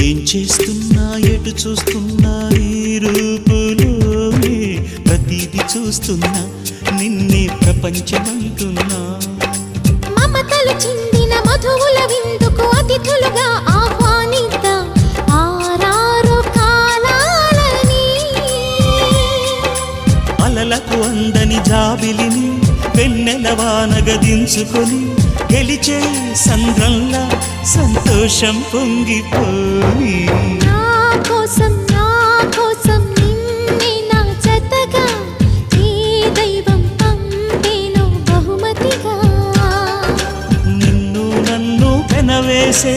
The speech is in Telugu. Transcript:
ఏం చేస్తున్నా ఎటు చూస్తున్నా ఈ రూపులోనే ప్రతిదీ చూస్తున్నా నిన్నే ప్రపంచమంటున్నా మమతలు చిందిన మధువుల విందుకు అతిథులుగా ఆహ్వానిద్దాం ఆరారు కాలాలని అలలకు అందని జాబిలిని వెన్నెల వానగదించుకొని గెలిచే సంద్రంలా సంతోషం పొంగిపోయి నా కోసం నిన్నే నా జతగా ఈ దైవం పంపేను బహుమతిగా నిన్ను నన్ను పెనవేసే